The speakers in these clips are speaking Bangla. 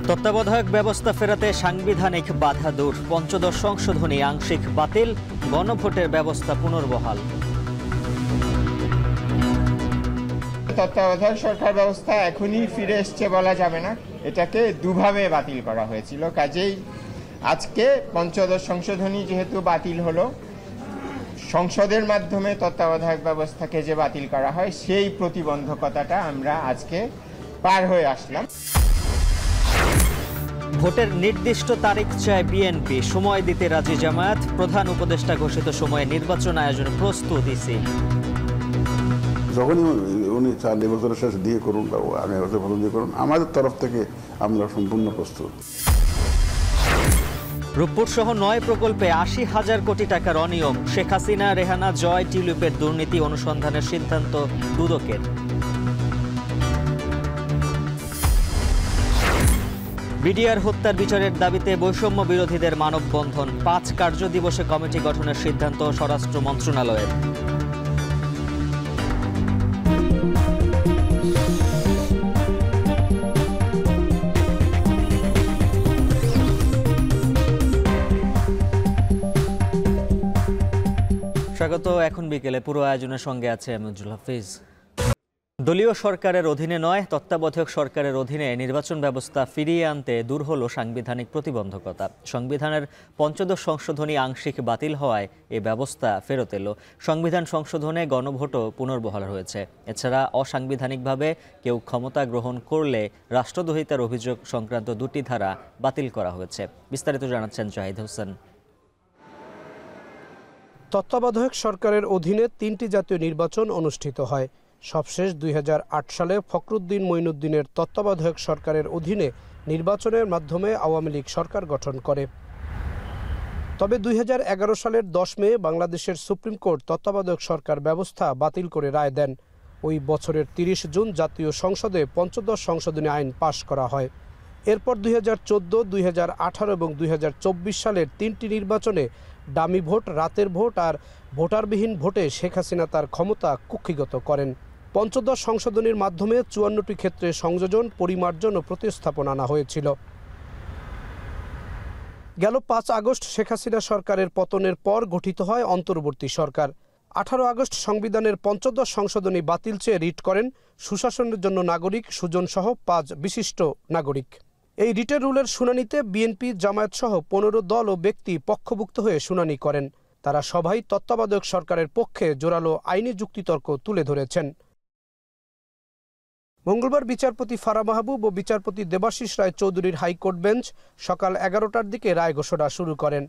তত্ত্বাবধায়ক ব্যবস্থা ফেরাতে সাংবিধানিক বাধা দূর, পঞ্চদশ সংশোধনী আংশিক বাতিল, গণভোটের ব্যবস্থা পুনর্বহাল। তত্ত্বাবধায়ক সরকার ব্যবস্থা এখনই ফিরে এসছে বলা যাবে না, এটাকে দুভাবে বাতিল করা হয়েছিল। কাজেই আজকে পঞ্চদশ সংশোধনী যেহেতু বাতিল হলো, সংসদের মাধ্যমে তত্ত্বাবধায়ক ব্যবস্থাকে যে বাতিল করা হয় সেই প্রতিবন্ধকতাটা আমরা আজকে পার হয়ে আসলাম। ভোটের নির্দিষ্ট তারিখ চায় বিএনপি, সময় দিতে রাজি জামায়াত, প্রধান উপদেষ্টা ঘোষিত সময়ে নির্বাচন আয়োজন প্রস্তুত ইসি। যখনই উনি চান নির্বাচনের শেষ দিয়ে করুন বা আগামী বছর প্রথম দিয়ে করুন, আমাদের তরফ থেকে আমরা সম্পূর্ণ প্রস্তুত। রূপপুর সহ 9 প্রকল্পে 80,000 কোটি টাকার অনিয়ম, শেখ হাসিনা, রেহানা, জয়, টিউলিপের দুর্নীতি অনুসন্ধানের সিদ্ধান্ত দুদকের। বিডিআর হত্যার বিচারের দাবিতে বৈষম্য বিরোধীদের মানববন্ধন, 5 কার্যদিবসে কমিটি গঠনের সিদ্ধান্ত স্বরাষ্ট্র মন্ত্রণালয়ের। স্বাগত। এখন বিকেলে পুরো আয়োজনের সঙ্গে আছে আমজুল হাফিজ। দলীয় সরকারের অধীনে নয়, তত্ত্বাবধায়ক সরকারের অধীনে নির্বাচন ব্যবস্থা ফিরিয়ে আনতে দূর হলো সাংবিধানিক প্রতিবন্ধকতা। সংবিধানের পঞ্চদশ সংশোধনী আংশিক বাতিল হওয়ায় এই ব্যবস্থা ফেরত এলো। সংবিধান সংশোধনে গণভোটও পুনর্বহাল হয়েছে। এছাড়া অসাংবিধানিকভাবে কেউ ক্ষমতা গ্রহণ করলে রাষ্ট্রদ্রোহিতার অভিযোগ সংক্রান্ত 2টি ধারা বাতিল করা হয়েছে। বিস্তারিত জানাচ্ছেন জাহিদ হোসেন। তত্ত্বাবধায়ক সরকারের অধীনে 3টি জাতীয় নির্বাচন অনুষ্ঠিত হয়। সবশেষ 2008 সালে ফখরুদ্দিন মঈনুদ্দিনের তত্ত্বাবধায়ক সরকারের অধীনে নির্বাচনের মাধ্যমে আওয়ামী লীগ সরকার গঠন করে। তবে 2011 সালের 10 মে বাংলাদেশের সুপ্রিম কোর্ট তত্ত্বাবধায়ক সরকার ব্যবস্থা বাতিল করে রায় দেন। ওই বছরের 30 জুন জাতীয় সংসদে পঞ্চদশ সংশোধনী আইন পাশ করা হয়। এরপর 2014, 2018 এবং 2024 সালের 3টি নির্বাচনে ডামি ভোট, রাতের ভোট আর ভোটারবিহীন ভোটে শেখ হাসিনা তার ক্ষমতা কুক্ষিগত করেন। পঞ্চদশ সংশোধনীর মাধ্যমে 54টি ক্ষেত্রে সংযোজন, পরিমার্জন ও প্রতিস্থাপন আনা হয়েছিল। গেল 5 আগস্ট শেখ হাসিনা সরকারের পতনের পর গঠিত হয় অন্তর্বর্তী সরকার। 18 আগস্ট সংবিধানের পঞ্চদশ সংশোধনী বাতিল চেয়ে রিট করেন সুশাসনের জন্য নাগরিক সুজন সহ 5 বিশিষ্ট নাগরিক। এই রিটের রুলের শুনানিতে বিএনপি, জামায়াত সহ 15 দল ও ব্যক্তি পক্ষভুক্ত হয়ে শুনানি করেন। তারা সবাই তত্ত্বাবধায়ক সরকারের পক্ষে জোরালো আইনি যুক্তিতর্ক তুলে ধরেছেন। মঙ্গলবার বিচারপতি ফারা মাহবুব ও বিচারপতি দেবাশিস রায় চৌধুরীর হাইকোর্ট বেঞ্চ সকাল 11টার দিকে রায় ঘোষণা শুরু করেন।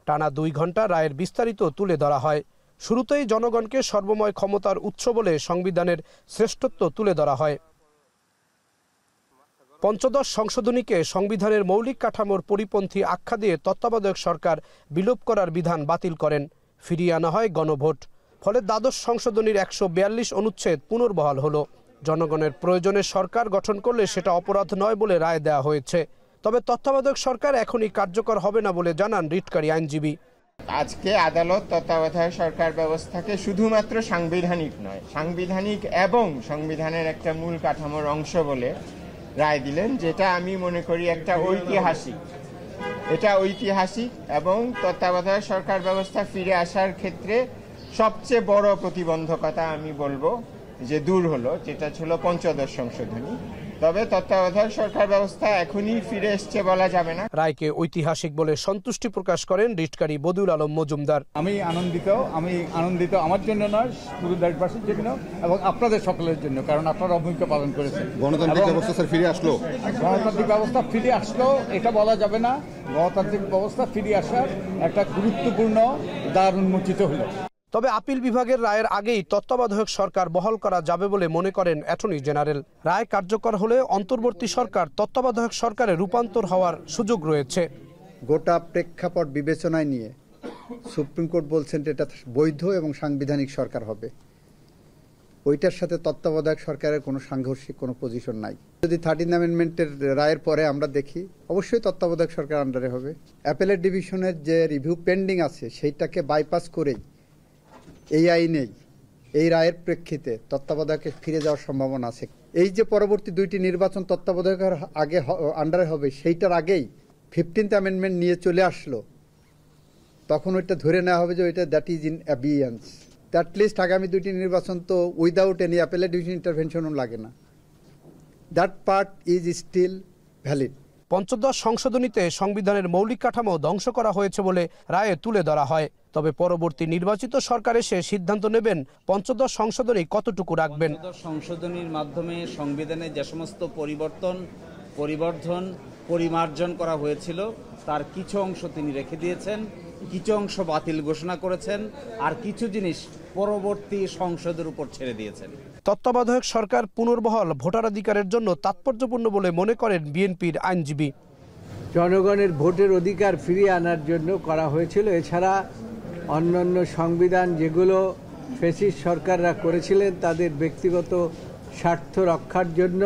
টানা 2 ঘণ্টা রায়ের বিস্তারিত তুলে ধরা হয়। শুরুতেই জনগণকে সর্বময় ক্ষমতার উৎস বলে সংবিধানের শ্রেষ্ঠত্ব তুলে ধরা হয়। পঞ্চদশ সংশোধনীকে সংবিধানের মৌলিক কাঠামোর পরিপন্থী আখ্যা দিয়ে তত্ত্বাবধায়ক সরকার বিলোপ করার বিধান বাতিল করেন। ফিরিয়ে আনা হয় গণভোট। ফলে দ্বাদশ সংশোধনীর 142 অনুচ্ছেদ পুনর্বহাল হলো। জনগণের প্রয়োজনে সরকার গঠন করলে সেটা অপরাধ নয় বলে রায় দেওয়া হয়েছে। তবে তত্ত্বাবধায়ক সরকার এখনই কার্যকর হবে না বলে জানান রিটকারী আইনজীবী। আজকে আদালত তত্ত্বাবধায়ক সরকার ব্যবস্থাকে শুধুমাত্র সাংবিধানিক নয়, সাংবিধানিক এবং সংবিধানের একটা মূল কাঠামোর অংশ বলে রায় দিলেন, যেটা আমি মনে করি একটা ঐতিহাসিক। এটা ঐতিহাসিক এবং তত্ত্বাবধায়ক সরকার ব্যবস্থা ফিরে আসার ক্ষেত্রে সবচেয়ে বড় প্রতিবন্ধকতা আমি বলবো যে দূর হলো, যেটা ছিল পঞ্চদশ সংশোধনী। তবে তত্ত্বাবধায়ক সরকার ব্যবস্থা এখনই ফিরে এসছে বলা যাবে না। রায়কে ঐতিহাসিক বলে সন্তুষ্টি প্রকাশ করেন রিটকারী বদিউল আলম মজুমদার। আমি আনন্দিত আমার জন্য নয়, পুরো দেশবাসীর জন্য এবং আপনাদের সকলের জন্য, কারণ আপনারা ভূমিকা পালন করেছেন। গণতান্ত্রিক ব্যবস্থা ফিরে আসলো, গণতান্ত্রিক ব্যবস্থা ফিরে আসলো এটা বলা যাবে না। গণতান্ত্রিক ব্যবস্থা ফিরে আসার একটা গুরুত্বপূর্ণ দ্বার উন্মোচিত হলো। তবে আপিল বিভাগের রায়ের আগেই তত্ত্বাবধায়ক সরকার বহাল করা যাবে বলে মনে করেন অ্যাটর্নি জেনারেল। রায় কার্যকর হলে অন্তর্বর্তী সরকার তত্ত্বাবধায়ক সরকারে রূপান্তর হওয়ার সুযোগ রয়েছে। গোটা প্রেক্ষাপট বিবেচনায় নিয়ে সুপ্রিম কোর্ট বলছেন এটা বৈধ এবং সাংবিধানিক সরকার হবে। ওইটার সাথে তত্ত্বাবধায়ক সরকারের কোনো সাংঘর্ষিক কোনো পজিশন নাই। যদি 13 অ্যামেন্ডমেন্টের রায়ের পরে আমরা দেখি, অবশ্যই তত্ত্বাবধায়ক সরকার আন্ডারে হবে। অ্যাপেলেট ডিভিশনের যে রিভিউ পেন্ডিং আছে সেইটাকে বাইপাস করেই এই আইনেই এই রায়ের প্রেক্ষিতে তত্ত্বাবধায়কে ফিরে যাওয়ার সম্ভাবনা আছে। এই যে পরবর্তী 2টি নির্বাচন তত্ত্বাবধায়কের আগে আন্ডারে হবে, সেইটার আগেই 15th অ্যামেন্ডমেন্ট নিয়ে চলে আসলো, তখন ওইটা ধরে নেওয়া হবে যে ওইটা that is in abeyance. That list আগামী 2টি নির্বাচন তো উইদাউট এনি অ্যাপেলেট ইন্টারভেনশনও লাগে না। That part is still valid. পঞ্চদশ সংশোধনীতে সংবিধানের মৌলিক কাঠামো ধ্বংস করা হয়েছে বলে রায়ে তুলে ধরা হয়। তবে পরবর্তী নির্বাচিত সরকার এসে সিদ্ধান্ত নেবেন পঞ্চদশ সংশোধনী কতটুকু রাখবেন। সংশোধনীর মাধ্যমে সংবিধানে যে সমস্ত পরিবর্ধন পরিমার্জন করা হয়েছিল তার কিছু অংশ তিনি রেখে দিয়েছেন, কিছু অংশ বাতিল ঘোষণা করেছেন, আর কিছু জিনিস পরবর্তী সংসদের উপর ছেড়ে দিয়েছেন। তত্ত্বাবধায়ক সরকার পুনর্বহাল ভোটাধিকারের জন্য তাৎপর্যপূর্ণ বলে মনে করেন বিএনপির আইনজীবী। জনগণের ভোটের অধিকার ফিরিয়ে আনার জন্য করা হয়েছিল। এছাড়া অন্যান্য সংবিধান যেগুলো ফ্যাসিস্ট সরকাররা করেছিলেন তাদের ব্যক্তিগত স্বার্থ রক্ষার জন্য,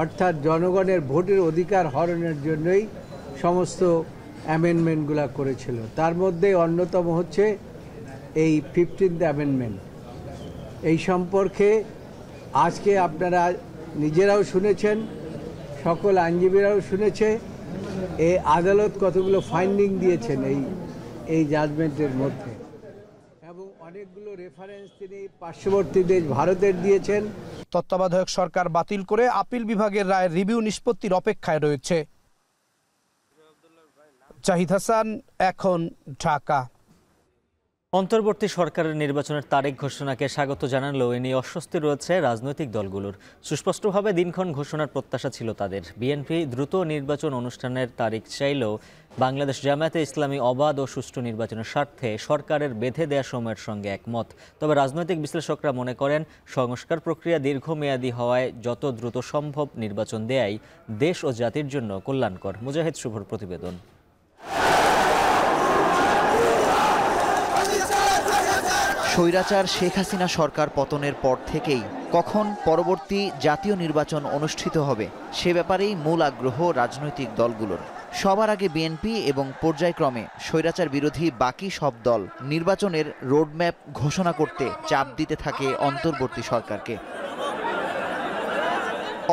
অর্থাৎ জনগণের ভোটের অধিকার হরণের জন্যই সমস্ত অ্যামেন্ডমেন্টগুলো করেছিল। তার মধ্যে অন্যতম হচ্ছে এই 15th অ্যামেন্ডমেন্ট। এই সম্পর্কে আজকে আপনারা নিজেরাও শুনেছেন, সকল আইনজীবীরাও শুনেছে, এই আদালত কতগুলো ফাইন্ডিং দিয়েছেন এই জাজমেন্টের মধ্যে, এবং অনেকগুলো রেফারেন্স তিনি পার্শ্ববর্তী দেশ ভারতের দিয়েছেন। তত্ত্বাবধায়ক সরকার বাতিল করে আপিল বিভাগের রায়ের রিভিউ নিষ্পত্তির অপেক্ষায় রয়েছে। জাহিদ হাসান, এখন, ঢাকা। অন্তর্বর্তী সরকারের নির্বাচনের তারিখ ঘোষণাকে স্বাগত জানালেও এ নিয়ে অস্বস্তি রয়েছে রাজনৈতিক দলগুলোর। সুস্পষ্টভাবে দিনক্ষণ ঘোষণার প্রত্যাশা ছিল তাদের। বিএনপি দ্রুত নির্বাচন অনুষ্ঠানের তারিখ চাইলেও বাংলাদেশ জামায়াতে ইসলামী অবাধ ও সুষ্ঠু নির্বাচনের স্বার্থে সরকারের বেঁধে দেয়া সময়ের সঙ্গে একমত। তবে রাজনৈতিক বিশ্লেষকরা মনে করেন সংস্কার প্রক্রিয়া দীর্ঘমেয়াদী হওয়ায় যত দ্রুত সম্ভব নির্বাচন দেয়াই দেশ ও জাতির জন্য কল্যাণকর। মুজাহিদ শুভর প্রতিবেদন। স্বৈরাচার শেখ হাসিনা সরকার পতনের পর থেকেই কখন পরবর্তী জাতীয় নির্বাচন অনুষ্ঠিত হবে সে ব্যাপারেই মূল আগ্রহ রাজনৈতিক দলগুলোর। সবার আগে বিএনপি এবং পর্যায়ক্রমে স্বৈরাচার বিরোধী বাকি সব দল নির্বাচনের রোডম্যাপ ঘোষণা করতে চাপ দিতে থাকে অন্তর্বর্তী সরকারকে।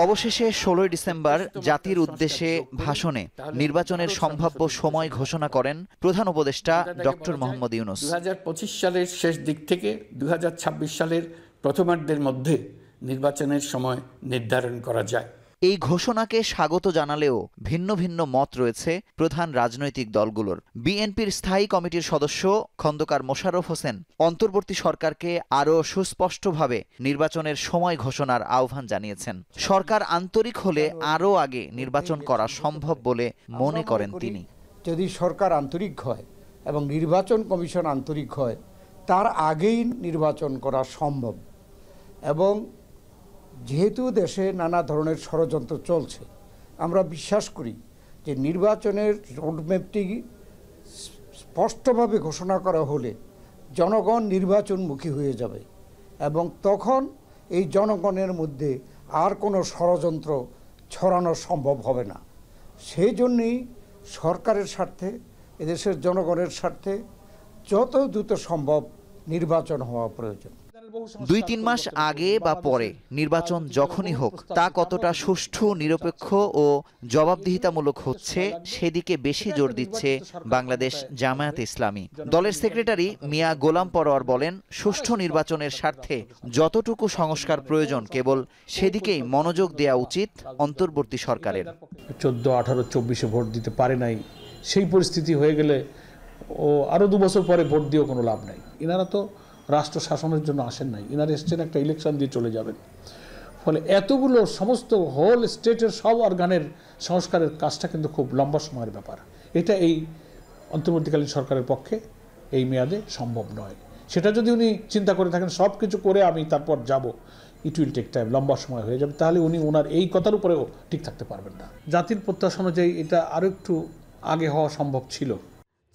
অবশেষে 16 ডিসেম্বর জাতির উদ্দেশ্যে ভাষণে নির্বাচনের সম্ভাব্য সময় ঘোষণা করেন প্রধান উপদেষ্টা ডক্টর মোহাম্মদ ইউনূস। 2025 সালের শেষ দিক থেকে 2026 সালের প্রথমার্ধের মধ্যে নির্বাচনের সময় নির্ধারণ করা যায়। এই ঘোষণাকে স্বাগত জানালেও ভিন্ন ভিন্ন মত রয়েছে প্রধান রাজনৈতিক দলগুলোর। বিএনপির স্থায়ী কমিটির সদস্য খন্দকার মোশাররফ হোসেন অন্তর্বর্তী সরকারকে আরও সুস্পষ্টভাবে নির্বাচনের সময় ঘোষণার আহ্বান জানিয়েছেন। সরকার আন্তরিক হলে আরও আগে নির্বাচন করা সম্ভব বলে মনে করেন তিনি। যদি সরকার আন্তরিক হয় এবং নির্বাচন কমিশন আন্তরিক হয়, তার আগেই নির্বাচন করা সম্ভব। এবং যেহেতু দেশে নানা ধরনের ষড়যন্ত্র চলছে, আমরা বিশ্বাস করি যে নির্বাচনের রোডম্যাপটি স্পষ্টভাবে ঘোষণা করা হলে জনগণ নির্বাচনমুখী হয়ে যাবে এবং তখন এই জনগণের মধ্যে আর কোনো ষড়যন্ত্র ছড়ানো সম্ভব হবে না। সেই জন্যই সরকারের স্বার্থে, এদেশের জনগণের স্বার্থে যত দ্রুত সম্ভব নির্বাচন হওয়া প্রয়োজন। 2-3 মাস আগে বা পরে নির্বাচন যখনই হোক তা কতটা সুষ্ঠু, নিরপেক্ষ ও জবাবদিহিতামূলক হচ্ছে সেদিকে বেশি জোর দিচ্ছে বাংলাদেশ জামায়াতে ইসলামী। দলের সেক্রেটারি মিয়া গোলাম পরোয়ার বলেন, সুষ্ঠু নির্বাচনের স্বার্থে যতটুকু সংস্কার প্রয়োজন কেবল সেদিকেই মনোযোগ দেওয়া উচিত অন্তর্বর্তী সরকারের। 14, 18, 24-এ ভোট দিতে পারে নাই, সেই পরিস্থিতি হয়ে গেলে ও আরও 2 বছর পরে ভোট দিয়েও কোনো লাভ নাই। এনারা তো রাষ্ট্র শাসনের জন্য আসেন নাই, ইনারা এসছেন একটা ইলেকশন দিয়ে চলে যাবেন। ফলে এতগুলো সমস্ত হোল স্টেটের সব অর্গানের সংস্কারের কাজটা কিন্তু খুব লম্বা সময়ের ব্যাপার। এটা এই অন্তর্বর্তীকালীন সরকারের পক্ষে এই মেয়াদে সম্ভব নয়। সেটা যদি উনি চিন্তা করে থাকেন সব কিছু করে আমি তারপর যাব, ইট উইল টেক টাইম, লম্বা সময় হয়ে যাবে, তাহলে উনি ওনার এই কথার উপরেও ঠিক থাকতে পারবেন না। জাতির প্রত্যাশা অনুযায়ী এটা আরও একটু আগে হওয়া সম্ভব ছিল।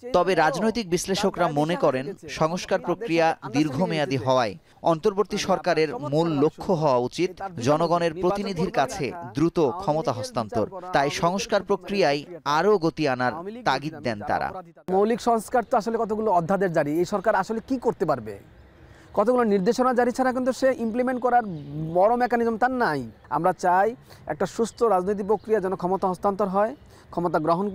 তবে রাজনৈতিক বিশ্লেষকরা মনে করেন সংস্কার প্রক্রিয়া দীর্ঘমেয়াদী হওয়ায় অন্তর্বর্তী সরকারের মূল লক্ষ্য হওয়া উচিত জনগণের প্রতিনিধির কাছে দ্রুত ক্ষমতা হস্তান্তর। তাই সংস্কার প্রক্রিয়ায় আরও গতি আনার তাগিদ দেন তারা। মৌলিক সংস্কার তো আসলে কতগুলো অধ্যাদেশ জারি, এই সরকার আসলে কি করতে পারবে? কতগুলো নির্দেশনা জারি ছাড়া কিন্তু সে ইমপ্লিমেন্ট করার বড় মেকানিজম তার নাই। আমরা চাই একটা সুস্থ রাজনৈতিক প্রক্রিয়া যেন ক্ষমতা হস্তান্তর হয়, ক্ষমতা গ্রহণ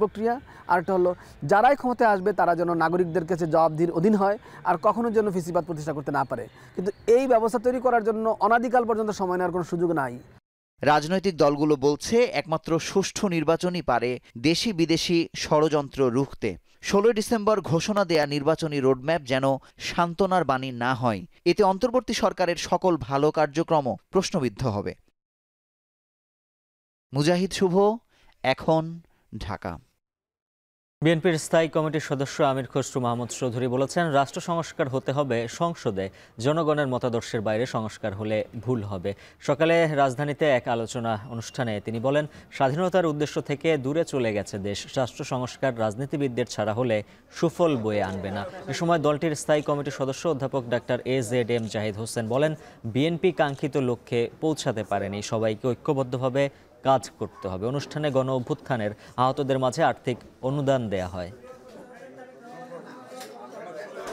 প্রক্রিয়া, আর একটা হলো যারাই ক্ষমতায় আসবে তারা যেন নাগরিকদের কাছে জবাবদিহির অধীন হয় আর কখনো যেন ফেসিবাদ প্রতিষ্ঠা করতে না পারে। কিন্তু এই ব্যবস্থা তৈরি করার জন্য অনাদিকাল পর্যন্ত সময় নেওয়ার কোনো সুযোগ নাই। রাজনৈতিক দলগুলো বলছে একমাত্র সুষ্ঠু নির্বাচনই পারে দেশি বিদেশি ষড়যন্ত্র রুখতে। 16 ডিসেম্বর ঘোষণা দেয়া নির্বাচনী রোডম্যাপ যেন সান্ত্বনার বাণী না হয়, এতে অন্তর্বর্তী সরকারের সকল ভালো কার্যক্রম প্রশ্নবিদ্ধ হবে। মুজাহিদ শুভ, এখন, ঢাকা। বিএনপির স্থায়ী কমিটির সদস্য আমির খসরু মাহমুদ চৌধুরী বলেছেন, রাষ্ট্র সংস্কার হতে হবে সংসদে, জনগণের মতাদর্শের বাইরে সংস্কার হলে ভুল হবে। সকালে রাজধানীতে এক আলোচনা অনুষ্ঠানে তিনি বলেন, স্বাধীনতার উদ্দেশ্য থেকে দূরে চলে গেছে দেশ। রাষ্ট্র সংস্কার রাজনীতিবিদদের ছাড়া হলে সুফল বয়ে আনবে না। এ সময় দলটির স্থায়ী কমিটির সদস্য অধ্যাপক ডাক্তার AZM জাহিদ হোসেন বলেন, বিএনপি কাঙ্ক্ষিত লক্ষ্যে পৌঁছাতে পারেনি, সবাইকে ঐক্যবদ্ধভাবে কাজ করতে হবে। অনুষ্ঠানে গণ অভ্যুত্থানের আহতদের মাঝে আর্থিক অনুদান দেয়া হয়।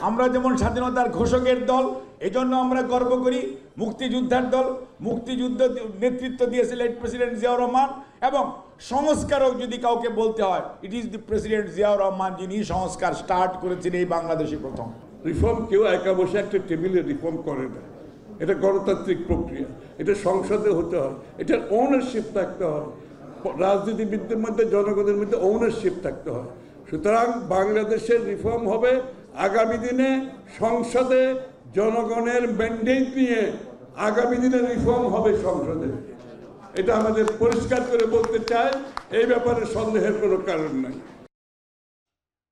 আমরা যেমন স্বাধীনতার ঘোষকের দল, এজন্য আমরা গর্ব করি। মুক্তিযোদ্ধার দল, মুক্তিযুদ্ধ নেতৃত্ব দিয়েছিলেন প্রেসিডেন্ট জিয়াউর রহমান, এবং সংস্কারক যদি কাউকে বলতে হয়, it is the president Ziaur Rahman, যিনি সংস্কার স্টার্ট করেছেন এই বাংলাদেশে প্রথম। রিফর্ম কেউ একা বসে একটা টেবিলে রিফর্ম করে না, এটা গণতান্ত্রিক প্রক্রিয়া, এটা সংসদে হতে হয়, এটার ওনারশিপ থাকতে হয়, রাজনীতিবিদদের মধ্যে জনগণের মধ্যে ওনারশিপ থাকতে হয়। সুতরাং বাংলাদেশের রিফর্ম হবে আগামী দিনে সংসদে, জনগণের ম্যান্ডেট নিয়ে আগামী দিনে রিফর্ম হবে সংসদে। এটা আমাদের পরিষ্কার করে বলতে চাই, এই ব্যাপারে সন্দেহের কোনো কারণ নাই।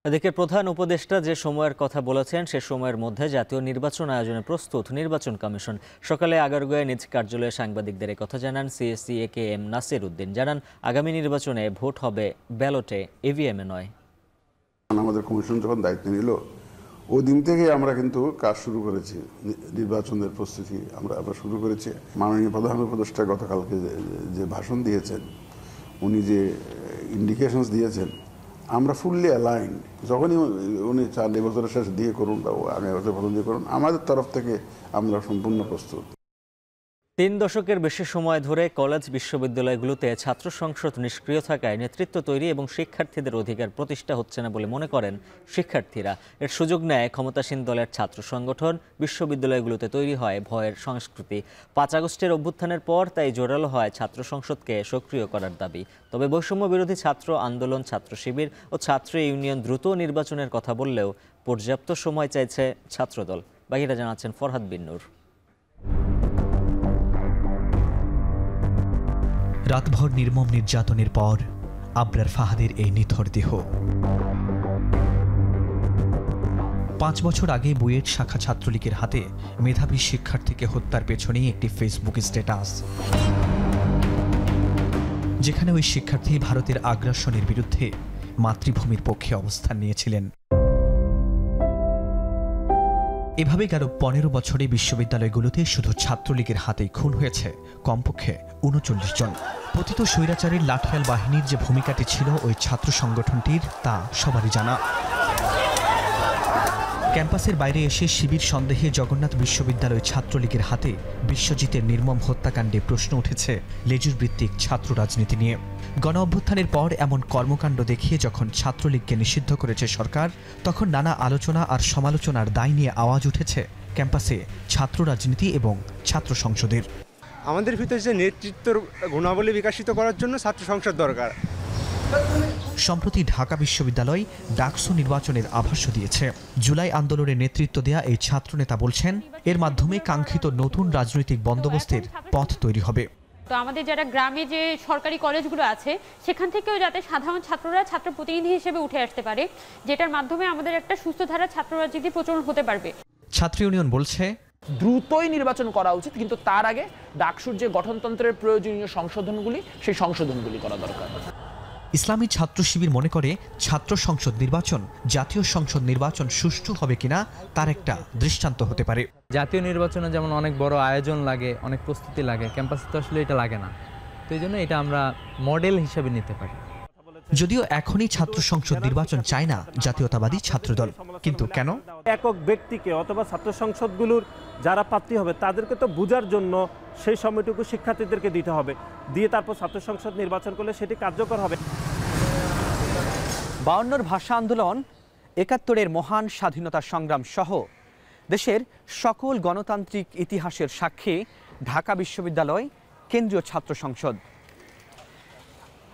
এদিকে প্রধান উপদেষ্টা যে সময়ের কথা বলেছেন সে সময়ের মধ্যে জাতীয় নির্বাচন আয়োজনে প্রস্তুত নির্বাচন কমিশন। সকালে আগারগাঁওয়ে নিজ কার্যালয়ে সাংবাদিকদের কথা জানান CSC AKM নাসির উদ্দিন। জানান, আগামী নির্বাচনে ভোট হবে ব্যালটে, EVM এ নয়। আমাদের কমিশন যখন দায়িত্ব নিল ওই দিন থেকে আমরা কিন্তু কাজ শুরু করেছি, নির্বাচনের প্রস্তুতি আমরা শুরু করেছি। মাননীয় প্রধান উপদেষ্টা গতকালকে যে ভাষণ দিয়েছেন, উনি যে ইন্ডিকেশনস দিয়েছেন, আমরা ফুললি অ্যালাইন। যখনই উনি চান এবছরের শেষ দিয়ে করুন বা আগামী বছর প্রথম দিয়ে করুন, আমাদের তরফ থেকে আমরা সম্পূর্ণ প্রস্তুত। 3 দশকের বেশি সময় ধরে কলেজ বিশ্ববিদ্যালয়গুলোতে ছাত্র সংসদ নিষ্ক্রিয় থাকায় নেতৃত্ব তৈরি এবং শিক্ষার্থীদের অধিকার প্রতিষ্ঠা হচ্ছে না বলে মনে করেন শিক্ষার্থীরা। এর সুযোগ নেয় ক্ষমতাসীন দলের ছাত্র সংগঠন। বিশ্ববিদ্যালয়গুলোতে তৈরি হয় ভয়ের সংস্কৃতি। 5 আগস্টের অভ্যুত্থানের পর তাই জোরালো হয় ছাত্র সংসদকে সক্রিয় করার দাবি। তবে বৈষম্য বিরোধী ছাত্র আন্দোলন, ছাত্র শিবির ও ছাত্র ইউনিয়ন দ্রুত নির্বাচনের কথা বললেও পর্যাপ্ত সময় চাইছে ছাত্রদল। বাকিটা জানাচ্ছেন ফরহাদ বিন নূর। রাতভর নির্মম নির্যাতনের পর আবরার ফাহাদের এই নিথর দেহ। 5 বছর আগে বুয়েট শাখা ছাত্রলীগের হাতে মেধাবী শিক্ষার্থীকে হত্যার পেছনেই একটি ফেসবুক স্ট্যাটাস, যেখানে ওই শিক্ষার্থী ভারতের আগ্রাসনের বিরুদ্ধে মাতৃভূমির পক্ষে অবস্থান নিয়েছিলেন। এভাবে গেল 15 বছরে বিশ্ববিদ্যালয়গুলোতে শুধু ছাত্রলীগের হাতেই খুন হয়েছে কমপক্ষে 39 জন। পতিত স্বৈরাচারীর লাঠিয়াল বাহিনীর যে ভূমিকাটি ছিল ওই ছাত্র সংগঠনটির, তা সবারই জানা। ক্যাম্পাসের বাইরে এসে শিবির সন্দেহে জগন্নাথ বিশ্ববিদ্যালয় ছাত্রলীগের হাতে বিশ্বজিতের নির্মম হত্যাকাণ্ডে প্রশ্ন উঠেছে লেজুর ভিত্তিক ছাত্র রাজনীতি নিয়ে। গণ অভ্যুত্থানের পর এমন কর্মকাণ্ড দেখিয়ে যখন ছাত্রলীগকে নিষিদ্ধ করেছে সরকার, তখন নানা আলোচনা আর সমালোচনার দায় নিয়ে আওয়াজ উঠেছে ক্যাম্পাসে ছাত্র রাজনীতি এবং ছাত্র সংসদের। আমাদের ভিতরে যে নেতৃত্বের গুণাবলী বিকশিত করার জন্য ছাত্র সংসদ দরকার। সম্প্রতি ঢাকা বিশ্ববিদ্যালয় ডাকসু নির্বাচনের আভাস দিয়েছে। জুলাই আন্দোলনের নেতৃত্ব দেয়া এই ছাত্রনেতা বলছেন, এর মাধ্যমে কাঙ্ক্ষিত নতুন রাজনৈতিক বন্দোবস্তের পথ তৈরি হবে। তো আমাদের যারা গ্রামে যে সরকারি কলেজগুলো আছে সেখান থেকেও যাতে সাধারণ ছাত্ররা ছাত্র প্রতিনিধি হিসেবে উঠে আসতে পারে, যেটার মাধ্যমে আমাদের একটা সুস্থ ধারা ছাত্র রাজনীতি প্রচলন হতে পারবে। ছাত্র ইউনিয়ন বলছে, দ্রুতই নির্বাচন করা উচিত, কিন্তু তার আগে ডাকসুর যে গঠনতন্ত্রের প্রয়োজনীয় সংশোধনগুলি, সেই সংশোধনগুলি করা দরকার। ইসলামী ছাত্র শিবির মনে করে, ছাত্র সংসদ নির্বাচন জাতীয় সংসদ নির্বাচন সুষ্ঠু হবে কিনা তার একটা দৃষ্টান্ত হতে পারে। জাতীয় নির্বাচনে যেমন অনেক বড় আয়োজন লাগে, অনেক প্রস্তুতি লাগে, ক্যাম্পাসে তো আসলে এটা লাগে না। তো এই জন্য এটা আমরা মডেল হিসেবে নিতে পারি। যদিও এখনই ছাত্র সংসদ নির্বাচন চায় না জাতীয়তাবাদী ছাত্রদল, কিন্তু কেন? একক ব্যক্তিকে অথবা ছাত্র সংসদগুলোর যারা প্রার্থী হবে তাদেরকে তো বোঝার জন্য সেই সময়টুকু শিক্ষার্থীদেরকে দিতে হবে, দিয়ে তারপর ছাত্র সংসদ নির্বাচন করলে সেটি কার্যকর হবে। 52 ভাষা আন্দোলন, 71-এর মহান স্বাধীনতা সংগ্রাম সহ দেশের সকল গণতান্ত্রিক ইতিহাসের সাক্ষী ঢাকা বিশ্ববিদ্যালয় কেন্দ্রীয় ছাত্র সংসদ।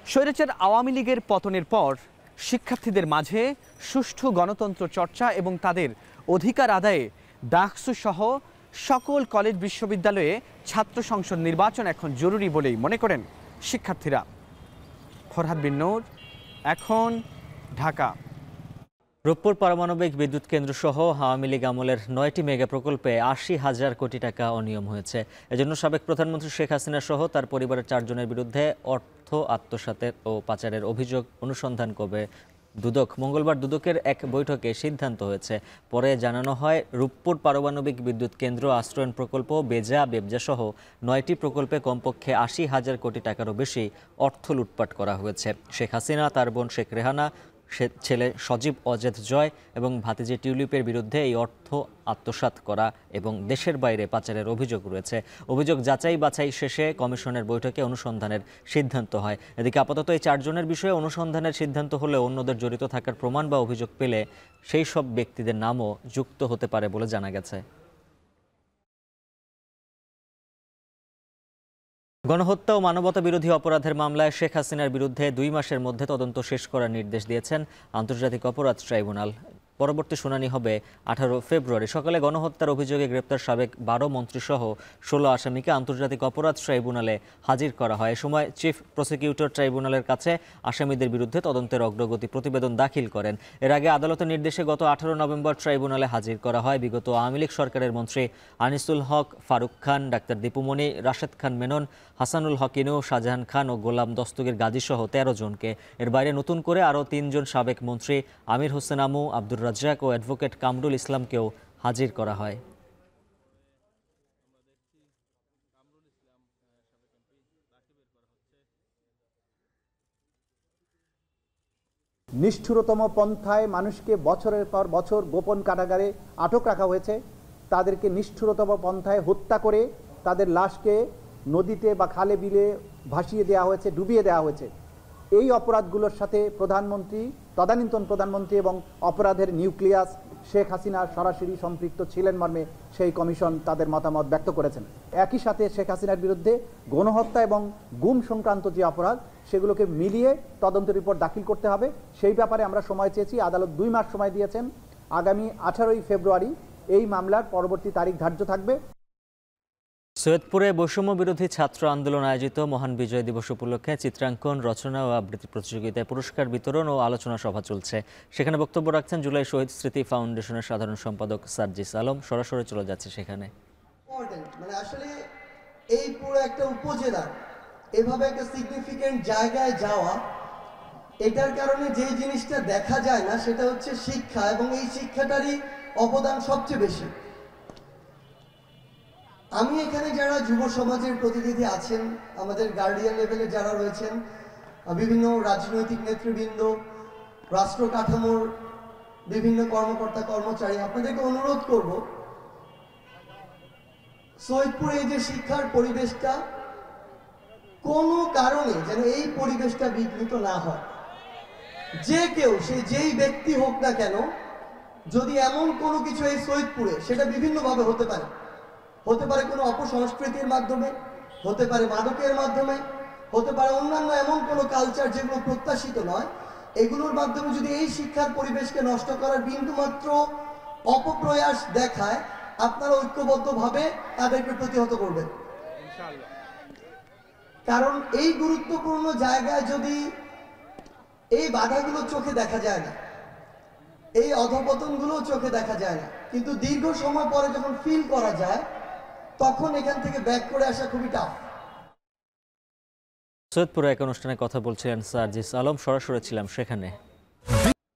স্বৈরাচার আওয়ামী লীগের পতনের পর শিক্ষার্থীদের মাঝে সুষ্ঠু গণতন্ত্র চর্চা এবং তাদের অধিকার আদায়ে ডাকসু সহ সকল কলেজ বিশ্ববিদ্যালয়ে ছাত্র সংসদ নির্বাচন এখন জরুরি বলেই মনে করেন শিক্ষার্থীরা। ফরহাদ বিন নূর, এখন, ঢাকা। রূপপুর পারমাণবিক বিদ্যুৎ কেন্দ্র সহ আওয়ামী লীগ আমলের 9টি মেগা প্রকল্পে 80,000 কোটি টাকা অনিয়ম হয়েছে। এজন্য সাবেক প্রধানমন্ত্রী শেখ হাসিনা সহ তার পরিবারের 4 জনের বিরুদ্ধে অর্থ আত্মসাতের ও পাচারের অভিযোগ অনুসন্ধান করবে দুদক। মঙ্গলবার দুদকের এক বৈঠকে সিদ্ধান্ত হয়েছে। পরে জানানো হয়, রূপপুর পারমাণবিক বিদ্যুৎ কেন্দ্র, আশ্রয়ন প্রকল্প, বেবজা সহ 9টি প্রকল্পে কমপক্ষে 80,000 কোটি টাকারও বেশি অর্থ লুটপাট করা হয়েছে। শেখ হাসিনা, তার বোন শেখ রেহানা, ছেলে সজীব অজেদ জয় এবং ভাতিজি টিউলিপের বিরুদ্ধে এই অর্থ আত্মসাৎ করা এবং দেশের বাইরে পাচারের অভিযোগ রয়েছে। অভিযোগ যাচাই বাছাই শেষে কমিশনের বৈঠকে অনুসন্ধানের সিদ্ধান্ত হয়। এদিকে আপাতত এই 4 জনের বিষয়ে অনুসন্ধানের সিদ্ধান্ত হলে অন্যদের জড়িত থাকার প্রমাণ বা অভিযোগ পেলে সেই সব ব্যক্তিদের নামও যুক্ত হতে পারে বলে জানা গেছে। গণহত্যা ও মানবতা বিরোধী অপরাধের মামলায় শেখ হাসিনার বিরুদ্ধে 2 মাসের মধ্যে তদন্ত শেষ করার নির্দেশ দিয়েছেন আন্তর্জাতিক অপরাধ ট্রাইব্যুনাল। পরবর্তী শুনানি হবে 18 ফেব্রুয়ারি। সকালে গণহত্যার অভিযোগে গ্রেপ্তার সাবেক 12 মন্ত্রীসহ 16 আসামিকে আন্তর্জাতিক অপরাধ ট্রাইব্যুনালে হাজির করা হয়। এ সময় চিফ প্রসিকিউটর ট্রাইব্যুনালের কাছে আসামিদের বিরুদ্ধে তদন্তের অগ্রগতি প্রতিবেদন দাখিল করেন। এর আগে আদালতের নির্দেশে গত 18 নভেম্বর ট্রাইব্যুনালে হাজির করা হয় বিগত আওয়ামী লীগ সরকারের মন্ত্রী আনিসুল হক, ফারুক খান, ডাক্তার দীপুমণি, রাশেদ খান মেনন, হাসানুল হক ইনু, শাহজাহান খান ও গোলাম দস্তগীর গাজী সহ 13 জনকে। এর বাইরে নতুন করে আরও 3 জন সাবেক মন্ত্রী আমির হোসেন আমু, আব্দুর রাজ্জাক ও অ্যাডভোকেট কামরুল ইসলামকেও হাজির করা হয়। নিষ্ঠুরতম পন্থায় মানুষকে বছরের পর বছর গোপন কারাগারে আটক রাখা হয়েছে। তাদেরকে নিষ্ঠুরতম পন্থায় হত্যা করে তাদের লাশকে নদীতে বা খালে বিলে ভাসিয়ে দেওয়া হয়েছে, ডুবিয়ে দেওয়া হয়েছে। এই অপরাধগুলোর সাথে প্রধানমন্ত্রী, তদানীন্তন প্রধানমন্ত্রী এবং অপরাধের নিউক্লিয়াস শেখ হাসিনা সরাসরি সম্পৃক্ত ছিলেন মর্মে সেই কমিশন তাদের মতামত ব্যক্ত করেছেন। একই সাথে শেখ হাসিনার বিরুদ্ধে গণহত্যা এবং গুম সংক্রান্ত যে অপরাধ, সেগুলোকে মিলিয়ে তদন্ত রিপোর্ট দাখিল করতে হবে। সেই ব্যাপারে আমরা সময় চেয়েছি। আদালত 2 মাস সময় দিয়েছেন। আগামী 18 ফেব্রুয়ারি এই মামলার পরবর্তী তারিখ ধার্য থাকবে। সৈয়দপুরে বৈষম্য বিরোধী ছাত্র আন্দোলন আয়োজিত মহান বিজয় দিবস উপলক্ষে চিত্রাঙ্কন, রচনা ও আবৃত্তি প্রতিযোগিতায় পুরস্কার বিতরণ ও আলোচনা সভা চলছে। সেখানে বক্তব্য রাখছেন জুলাই শহীদ স্মৃতি ফাউন্ডেশনের সাধারণ সম্পাদক সার্জিস আলম। সরাসরি চলে যাচ্ছে সেখানে। মানে আসলে এই পুরো একটা উপজেলা এভাবে একটা সিগনিফিকেন্ট জায়গায় যাওয়া, এটার কারণে যে জিনিসটা দেখা যায় না সেটা হচ্ছে শিক্ষা, এবং এই শিক্ষাটারই অবদান সবচেয়ে বেশি। আমি এখানে যারা যুব সমাজের প্রতিনিধি আছেন, আমাদের গার্ডিয়ান লেভেলে যারা রয়েছেন, বিভিন্ন রাজনৈতিক নেতৃবৃন্দ, রাষ্ট্র কাঠামোর বিভিন্ন কর্মকর্তা কর্মচারী, আপনাদেরকে অনুরোধ করব, সৈয়দপুরে এই যে শিক্ষার পরিবেশটা, কোনো কারণে যেন এই পরিবেশটা বিঘ্নিত না হয়। যে কেউ, সে যেই ব্যক্তি হোক না কেন, যদি এমন কোনো কিছু এই সৈয়দপুরে, সেটা বিভিন্নভাবে হতে পারে, হতে পারে কোনো অপসংস্কৃতির মাধ্যমে, হতে পারে মাদকের মাধ্যমে, হতে পারে অন্যান্য এমন কোনো কালচার যেগুলো প্রত্যাশিত নয়, এগুলোর মাধ্যমে যদি এই শিক্ষার পরিবেশকে নষ্ট করার বিন্দুমাত্র অপপ্রয়াস দেখায়, আপনারা ঐক্যবদ্ধভাবে তাদেরকে প্রতিহত করবেন। কারণ এই গুরুত্বপূর্ণ জায়গায় যদি এই বাধাগুলো চোখে দেখা যায় না, এই অধপতনগুলো চোখে দেখা যায় না, কিন্তু দীর্ঘ সময় পরে যখন ফিল করা যায়, তখন এখান থেকে ব্যাক করে আসা খুবই টাফ। সৈয়দপুরে এক অনুষ্ঠানে কথা বলছিলেন সার্জিস আলম। সরাসরি ছিলাম সেখানে।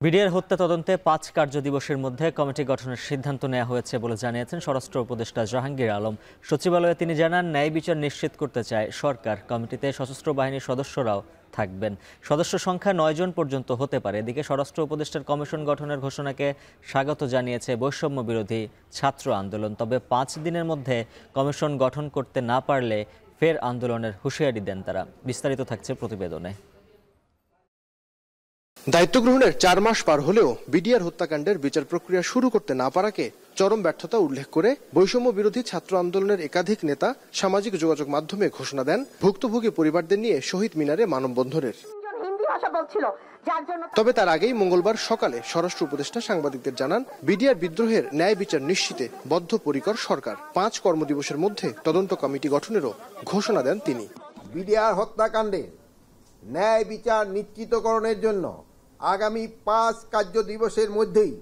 বিডিআর হত্যা তদন্তে 5 কার্য দিবসের মধ্যে কমিটি গঠনের সিদ্ধান্ত নেওয়া হয়েছে বলে জানিয়েছেন স্বরাষ্ট্র উপদেষ্টা জাহাঙ্গীর আলম। সচিবালয়ে তিনি জানান, ন্যায় বিচার নিশ্চিত করতে চায় সরকার। কমিটিতে সশস্ত্র বাহিনীর সদস্যরাও থাকবেন। সদস্য সংখ্যা 9 জন পর্যন্ত হতে পারে। এদিকে স্বরাষ্ট্র উপদেষ্টার কমিশন গঠনের ঘোষণাকে স্বাগত জানিয়েছে বৈষম্য বিরোধী ছাত্র আন্দোলন। তবে 5 দিনের মধ্যে কমিশন গঠন করতে না পারলে ফের আন্দোলনের হুঁশিয়ারি দেন তারা। বিস্তারিত থাকছে প্রতিবেদনে। দায়িত্ব গ্রহণের 4 মাস পার হলেও বিডিআর হত্যাকাণ্ডের বিচার প্রক্রিয়া শুরু করতে না পারাকে চরম ব্যর্থতা উল্লেখ করে বৈষম্য বিরোধী ছাত্র আন্দোলনের একাধিক নেতা সামাজিক যোগাযোগ মাধ্যমে ঘোষণা দেন ভুক্তভোগী পরিবারদের নিয়ে শহীদ মিনারে মানববন্ধনের। তবে তার আগেই মঙ্গলবার সকালে স্বরাষ্ট্র উপদেষ্টা সাংবাদিকদের জানান, বিডিআর বিদ্রোহের ন্যায় বিচার নিশ্চিতে বদ্ধপরিকর সরকার। 5 কর্মদিবসের মধ্যে তদন্ত কমিটি গঠনেরও ঘোষণা দেন তিনি। বিডিআর হত্যাকাণ্ডে ন্যায় বিচার নিশ্চিতকরণের জন্য আগামী 5 কার্য দিবসের মধ্যেই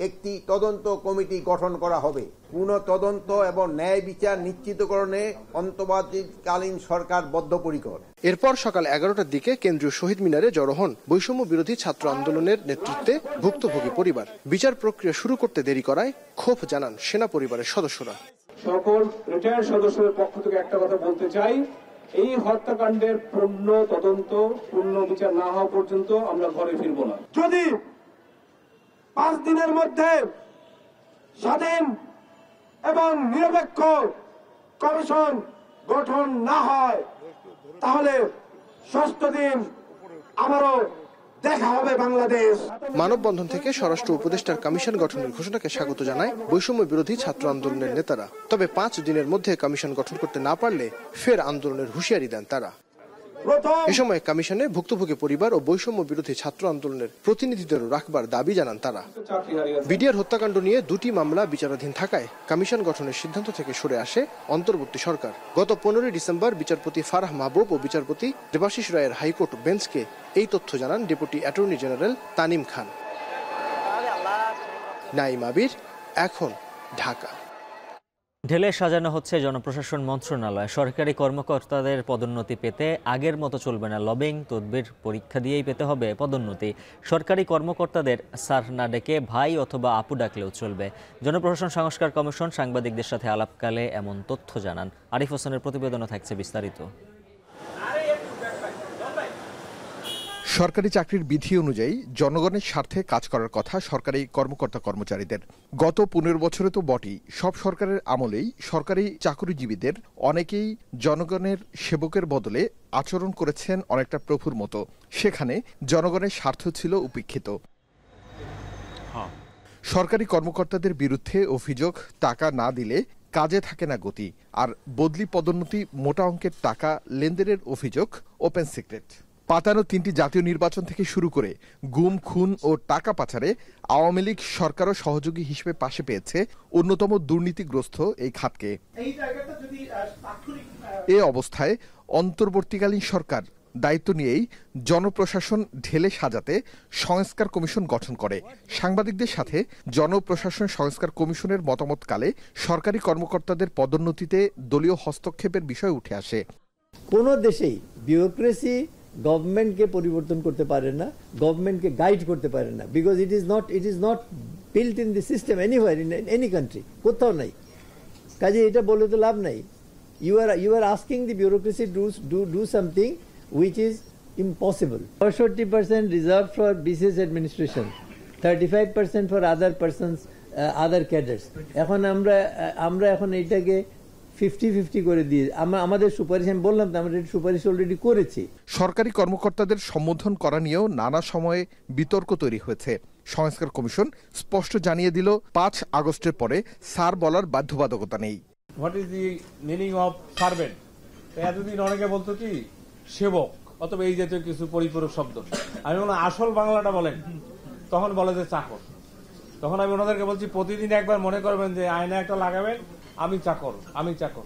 একটি তদন্ত কমিটি গঠন করা হবে। পুনঃ তদন্ত এবং ন্যায় বিচার নিশ্চিতকরণে অন্তর্বর্তীকালীন সরকার বদ্ধপরিকর। এরপর সকাল 11টার দিকে কেন্দ্রীয় শহীদ মিনারে জড়ো হন বৈষম্য বিরোধী ছাত্র আন্দোলনের নেতৃত্বে ভুক্তভোগী পরিবার। বিচার প্রক্রিয়া শুরু করতে দেরি করায় ক্ষোভ জানান সেনা পরিবারের সদস্যরা। সকল রিটায়ার্ড সদস্যদের পক্ষ থেকে একটা কথা বলতে চাই, এই হত্যাকাণ্ডের পূর্ণ তদন্ত, পূর্ণ বিচার না হওয়া পর্যন্ত আমরা ঘরে ফিরব না। যদি 5 দিনের মধ্যে স্বাধীন এবং নিরপেক্ষ কমিশন গঠন না হয় তাহলে 6ষ্ঠ দিন আমারও দেখা হবে বাংলাদেশ। মানববন্ধন থেকে স্বরাষ্ট্র উপদেষ্টার কমিশন গঠনের ঘোষণাকে স্বাগত জানায় বৈষম্য বিরোধী ছাত্র আন্দোলনের নেতারা। তবে 5 দিনের মধ্যে কমিশন গঠন করতে না পারলে ফের আন্দোলনের হুঁশিয়ারি দেন তারা। এ সময় কমিশনে ভুক্তভোগী পরিবার ও বৈষম্য বিরোধী ছাত্র আন্দোলনের প্রতিনিধিদের রাখবার দাবি জানান তারা। বিডিআর হত্যাকাণ্ড নিয়ে 2টি মামলা বিচারাধীন থাকায় কমিশন গঠনের সিদ্ধান্ত থেকে সরে আসে অন্তর্বর্তী সরকার। গত 15 ডিসেম্বর বিচারপতি ফারাহ মাহবুব ও বিচারপতি দেবাশিস রায়ের হাইকোর্ট বেঞ্চকে এই তথ্য জানান ডেপুটি অ্যাটর্নি জেনারেল তানিম খান। নাঈম আবির, এখন, ঢাকা। ঢেলে সাজানো হচ্ছে জনপ্রশাসন মন্ত্রণালয়। সরকারি কর্মকর্তাদের পদোন্নতি পেতে আগের মতো চলবে না লবিং তদবির, পরীক্ষা দিয়েই পেতে হবে পদোন্নতি। সরকারি কর্মকর্তাদের স্যার না ডেকে ভাই অথবা আপু ডাকলেও চলবে। জনপ্রশাসন সংস্কার কমিশন সাংবাদিকদের সাথে আলাপকালে এমন তথ্য জানান। আরিফ হোসেনের প্রতিবেদনে থাকছে বিস্তারিত। সরকারি চাকরির বিধি অনুযায়ী জনগণের স্বার্থে কাজ করার কথা সরকারি কর্মকর্তা কর্মচারীদের। গত 15 বছরে তো বটেই, সব সরকারের আমলেই সরকারি চাকরিজীবীদের অনেকেই জনগণের সেবকের বদলে আচরণ করেছেন অনেকটা প্রভুর মতো। সেখানে জনগণের স্বার্থ ছিল উপেক্ষিত। সরকারি কর্মকর্তাদের বিরুদ্ধে অভিযোগ, টাকা না দিলে কাজে থাকে না গতি, আর বদলি পদোন্নতি, মোটা অঙ্কের টাকা লেনদেনের অভিযোগ ওপেন সিক্রেট। পাতানো 3টি জাতীয় নির্বাচন থেকে শুরু করে গুম, খুন ও টাকা পাচারে আওয়ামী লীগ সরকারও সহযোগী হিসেবে পাশে পেয়েছে অন্যতম দুর্নীতিগ্রস্ত এই খাতকে। এ অবস্থায় অন্তর্বর্তীকালীন সরকার দায়িত্ব নিয়েই জনপ্রশাসন ঢেলে সাজাতে সংস্কার কমিশন গঠন করে। সাংবাদিকদের সাথে জনপ্রশাসন সংস্কার কমিশনের মতামতকালে সরকারি কর্মকর্তাদের পদোন্নতিতে দলীয় হস্তক্ষেপের বিষয় উঠে আসে। কোনো দেশেই বিউরোক্রেসি গভর্নমেন্টকে পরিবর্তন করতে পারে না, গভর্নমেন্টকে গাইড করতে পারে না, because it is not built in the system anywhere in any country, কোথাও নাই। কাজে এটা বলে তো লাভ নাই। You are asking the bureaucracy do something which is impossible. 65% reserved for BCS administration, 35% for other persons, other cadres. এখন আমরা এখন এইটাকে 50-50 করে দিয়ে আমাদের সুপারিশ, আমি বললাম তো আমরা সুপারিশ অলরেডি করেছি। সরকারি কর্মকর্তাদের সম্বোধন করা নিয়েও নানা সময়ে বিতর্ক তৈরি হয়েছে। সংস্কার কমিশন স্পষ্ট জানিয়ে দিল 5 আগস্টের পরে স্যার বলার বাধ্যবাধকতা নেই। What is the meaning of servant? এতদিন অনেকে বলতো কি সেবক, অথবা এই জাতীয় কিছু পরিপূরক শব্দ। আমি বললাম আসল বাংলাটা বলেন, তখন বলে যে চাকর। তখন আমি ওনাদেরকে বলছি প্রতিদিন একবার মনে করবেন যে আয়না একটা লাগাবেন, আমি চাকর, আমি চাকর,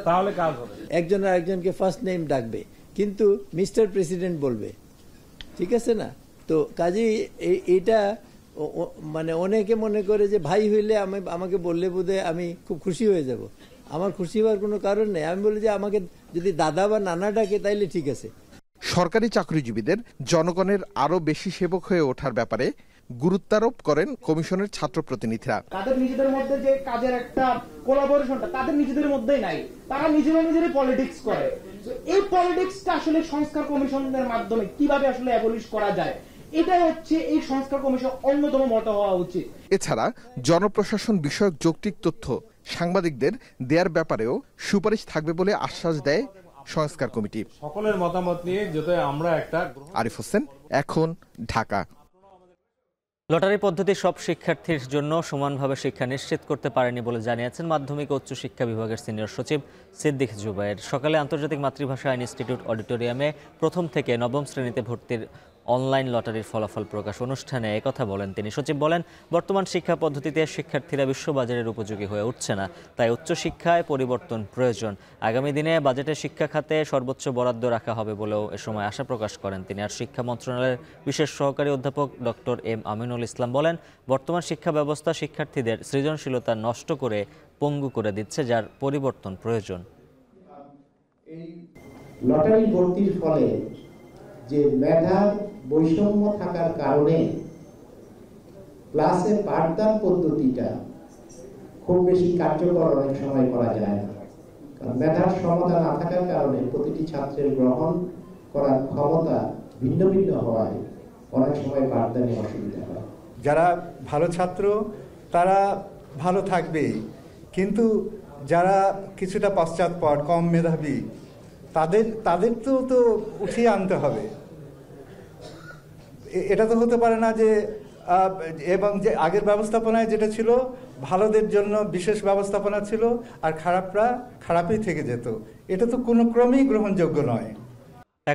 তাহলে কাজ হবে। একজন আরেকজনকে ফার্স্ট নেম ডাকবে, কিন্তু মিস্টার প্রেসিডেন্ট বলবে, ঠিক আছে না? তো কাজেই এটা মানে অনেকে মনে করে যে ভাই হইলে আমাকে বললে বোধহয় আমি খুব খুশি হয়ে যাব। আমার খুশি হওয়ার কোনো কারণ নেই। আমি বলি যে আমাকে যদি দাদা বা নানা ডাকে তাইলে ঠিক আছে। সরকারি চাকরিজীবীদের জনগণের আরও বেশি সেবক হয়ে ওঠার ব্যাপারে গুরুত্বারোপ করেন কমিশনের ছাত্র প্রতিনিধিরা। তাদের নিজেদের মধ্যে যে কাজের একটা কোলাবোরেশনটা তাদের নিজেদের মধ্যেই নাই, তারা নিজেরাই পলিটিক্স করে। এই পলিটিক্সটা আসলে সংস্কার কমিশনের মাধ্যমে কিভাবে আসলে অ্যাবলিশ করা যায়, এটাই হচ্ছে এই সংস্কার কমিশন অন্যতম মত হওয়া উচিত। এছাড়া জনপ্রশাসন বিষয়ক যৌক্তিক তথ্য সাংবাদিকদের দেওয়ার ব্যাপারেও সুপারিশ থাকবে বলে আশ্বাস দেয় সংস্কার কমিটি। সকলের মতামত নিয়ে যাতে আমরা একটা। আরিফ হোসেন, এখন, ঢাকা। লটারি পদ্ধতি সব শিক্ষার্থীর জন্য সমানভাবে শিক্ষা নিশ্চিত করতে পারেনি বলে জানিয়েছেন মাধ্যমিক ও উচ্চ শিক্ষা বিভাগের সিনিয়র সচিব সিদ্দিক জুবায়ের। সকালে আন্তর্জাতিক মাতৃভাষা ইনস্টিটিউট অডিটোরিয়ামে প্রথম থেকে নবম শ্রেণীতে ভর্তির অনলাইন লটারির ফলাফল প্রকাশ অনুষ্ঠানে একথা বলেন তিনি। সচিব বলেন, বর্তমান শিক্ষা পদ্ধতিতে শিক্ষার্থীরা বিশ্ববাজারের উপযোগী হয়ে উঠছে না, তাই উচ্চশিক্ষায় পরিবর্তন প্রয়োজন। আগামী দিনে বাজেটে শিক্ষা খাতে সর্বোচ্চ বরাদ্দ রাখা হবে বলেও এ সময় আশা প্রকাশ করেন তিনি। আর শিক্ষা মন্ত্রণালয়ের বিশেষ সহকারী অধ্যাপক ডক্টর এম আমিনুল ইসলাম বলেন, বর্তমান শিক্ষা ব্যবস্থা শিক্ষার্থীদের সৃজনশীলতা নষ্ট করে পঙ্গু করে দিচ্ছে, যার পরিবর্তন প্রয়োজন। লটারি ভর্তির ফলে যে মেধার বৈষম্য থাকার কারণে ক্লাসে পাঠদান পদ্ধতিটা খুব বেশি কার্যকর অনেক সময় করা যায় না, কারণ মেধার সমতা না থাকার কারণে প্রতিটি ছাত্রের গ্রহণ করার ক্ষমতা ভিন্ন ভিন্ন হওয়ায় অনেক সময় পাঠদানে অসুবিধা হয়। যারা ভালো ছাত্র তারা ভালো থাকবেই, কিন্তু যারা কিছুটা পশ্চাৎপদ, কম মেধাবী, তাদের তো উঠিয়ে আনতে হবে। এটা তো হতে পারে না যে এবং যে আগের ব্যবস্থাপনায় যেটা ছিল ভালোদের জন্য বিশেষ ব্যবস্থাপনা ছিল আর খারাপরা খারাপই থেকে যেত, এটা তো কোনো ক্রমেই গ্রহণযোগ্য নয়।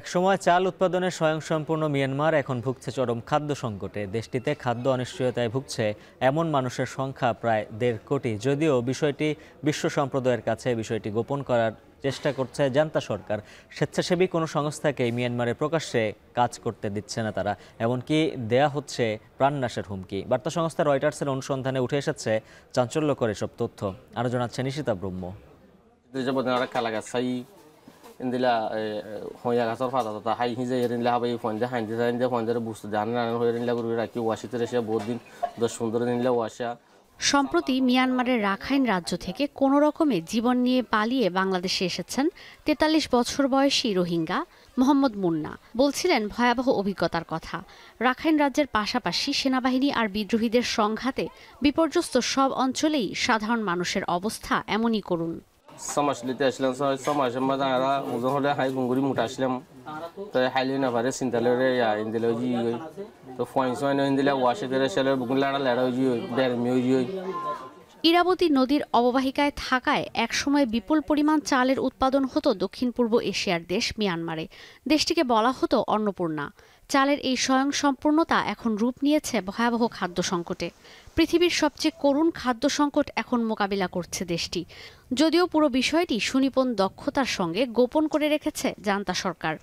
একসময় চাল উৎপাদনে স্বয়ংসম্পূর্ণ মিয়ানমার এখন ভুগছে চরম খাদ্য সংকটে। দেশটিতে খাদ্য অনিশ্চয়তায় ভুগছে এমন মানুষের সংখ্যা প্রায় 1.5 কোটি। যদিও বিশ্ব সম্প্রদায়ের কাছে বিষয়টি গোপন করার চেষ্টা করছে জান্তা সরকার। স্বেচ্ছাসেবী কোনো সংস্থাকে মিয়ানমারে প্রকাশ্যে কাজ করতে দিচ্ছে না তারা, এমনকি দেয়া হচ্ছে প্রাণনাশের হুমকি। বার্তা সংস্থা রয়টার্সের অনুসন্ধানে উঠে এসেছে চাঞ্চল্যকর এসব তথ্য। আরও জানাচ্ছে নিশিতা ব্রহ্ম। ইন্দিলা হইয়া গাছর ফাতা হাই হিজে এরিনলা হবে ফন্দে হাইন্দে হাইন্দে ফন্দের বুঝতে জানা না হয়ে এরিনলা করে রাখি ওয়াশিতে এসে বহুত দিন 10-15 দিন ওয়াশা। সম্প্রতি মিয়ানমারের রাখাইন রাজ্য থেকে কোনো রকমে জীবন নিয়ে পালিয়ে বাংলাদেশে এসেছেন 43 বছর বয়সী রোহিঙ্গা মোহাম্মদ মুন্না। বলছিলেন ভয়াবহ অভিজ্ঞতার কথা। রাখাইন রাজ্যের পাশাপাশি সেনাবাহিনী আর বিদ্রোহীদের সংঘাতে বিপর্যস্ত সব অঞ্চলেই সাধারণ মানুষের অবস্থা এমনই করুন। সমাজ লিতে আসলাম, সমাজের মধ্যে আমরা ওজন হলে হাই গুঙ্গুরি মুটা আসলাম, তো হাইলি না পারে চিন্তালে ইন্দিলে তো ফয়েন্স ইন্দিলে ওয়াশিতে এসে বুকুন লাড়া লাড়া হয়ে ইরাবতী নদীর অববাহিকায় থাকায় একসময় বিপুল পরিমাণ চালের উৎপাদন হতো দক্ষিণ পূর্ব এশিয়ার দেশ মিয়ানমারে। দেশটিকে বলা হতো অন্নপূর্ণা। চালের এই স্বয়ংসম্পূর্ণতা এখন রূপ নিয়েছে ভয়াবহ খাদ্য সংকটে। পৃথিবীর সবচেয়ে করুণ খাদ্য সংকট এখন মোকাবিলা করছে দেশটি। যদিও পুরো বিষয়টি সুনিপুণ দক্ষতার সঙ্গে গোপন করে রেখেছে জান্তা সরকার।